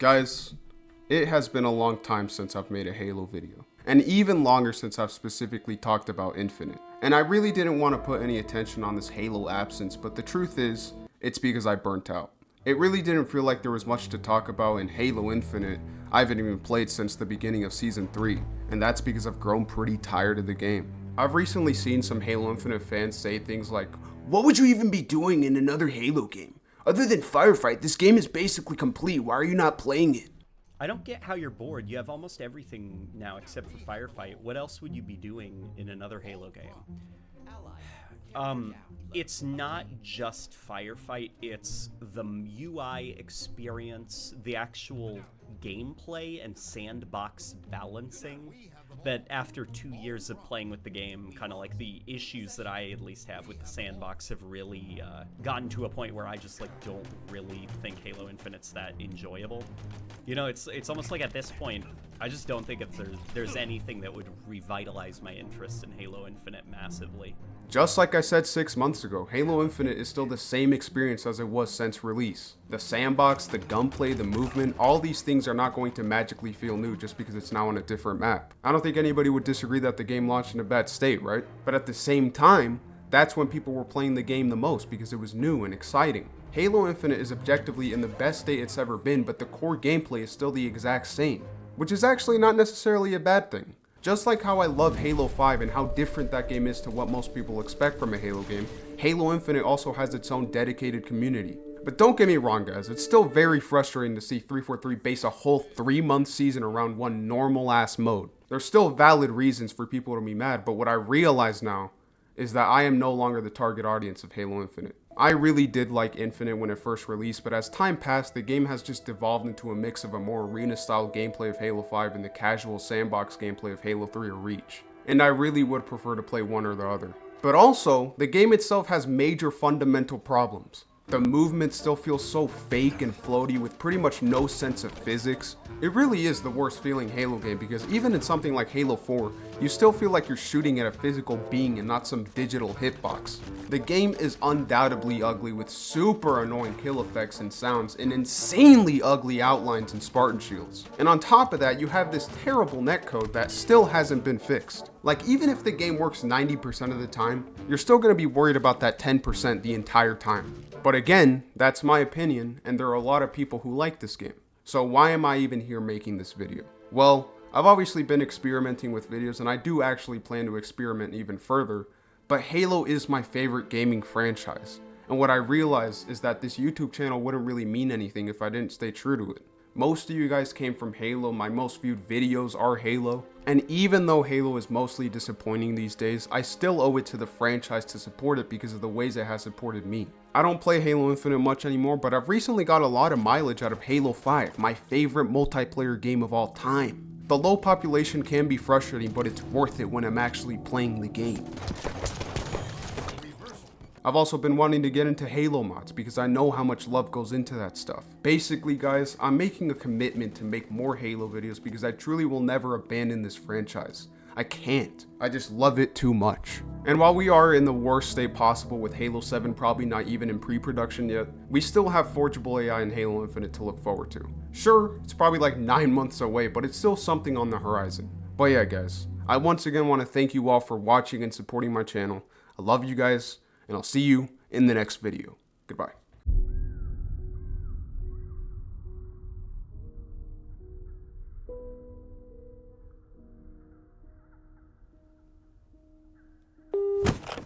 Guys, it has been a long time since I've made a Halo video, and even longer since I've specifically talked about Infinite. And I really didn't want to put any attention on this Halo absence, but the truth is, it's because I burnt out. It really didn't feel like there was much to talk about in Halo Infinite. I haven't even played since the beginning of Season 3, and that's because I've grown pretty tired of the game. I've recently seen some Halo Infinite fans say things like, "What would you even be doing in another Halo game? Other than firefight, this game is basically complete. Why are you not playing it?" I don't get how you're bored. You have almost everything now except for firefight. What else would you be doing in another Halo game? It's not just firefight, it's the UI experience, the actual gameplay and sandbox balancing that after 2 years of playing with the game, kind of like the issues that I at least have with the sandbox have really gotten to a point where I just like don't really think Halo Infinite's that enjoyable. You know, it's almost like at this point, I just don't think there's anything that would revitalize my interest in Halo Infinite massively. Just like I said 6 months ago, Halo Infinite is still the same experience as it was since release. The sandbox, the gunplay, the movement, all these things are not going to magically feel new just because it's now on a different map. I don't think anybody would disagree that the game launched in a bad state, right? But at the same time, that's when people were playing the game the most because it was new and exciting. Halo Infinite is objectively in the best state it's ever been, but the core gameplay is still the exact same, which is actually not necessarily a bad thing. Just like how I love Halo 5 and how different that game is to what most people expect from a Halo game, Halo Infinite also has its own dedicated community. But don't get me wrong guys, it's still very frustrating to see 343 base a whole 3-month season around one normal ass mode. There's still valid reasons for people to be mad, but what I realize now is that I am no longer the target audience of Halo Infinite. I really did like Infinite when it first released, but as time passed, the game has just devolved into a mix of a more arena-style gameplay of Halo 5 and the casual sandbox gameplay of Halo 3 or Reach. And I really would prefer to play one or the other. But also, the game itself has major fundamental problems. The movement still feels so fake and floaty with pretty much no sense of physics. It really is the worst feeling Halo game because even in something like Halo 4, you still feel like you're shooting at a physical being and not some digital hitbox. The game is undoubtedly ugly with super annoying kill effects and sounds and insanely ugly outlines and Spartan shields. And on top of that, you have this terrible netcode that still hasn't been fixed. Like even if the game works 90% of the time, you're still going to be worried about that 10% the entire time. But again, that's my opinion, and there are a lot of people who like this game. So why am I even here making this video? Well, I've obviously been experimenting with videos, and I do actually plan to experiment even further, but Halo is my favorite gaming franchise. And what I realized is that this YouTube channel wouldn't really mean anything if I didn't stay true to it. Most of you guys came from Halo, my most viewed videos are Halo, and even though Halo is mostly disappointing these days, I still owe it to the franchise to support it because of the ways it has supported me. I don't play Halo Infinite much anymore, but I've recently got a lot of mileage out of Halo 5, my favorite multiplayer game of all time. The low population can be frustrating, but it's worth it when I'm actually playing the game. I've also been wanting to get into Halo mods because I know how much love goes into that stuff. Basically guys, I'm making a commitment to make more Halo videos because I truly will never abandon this franchise. I can't. I just love it too much. And while we are in the worst state possible with Halo 7 probably not even in pre-production yet, we still have forgeable AI in Halo Infinite to look forward to. Sure, it's probably like 9 months away, but it's still something on the horizon. But yeah guys, I once again want to thank you all for watching and supporting my channel. I love you guys, and I'll see you in the next video. Goodbye.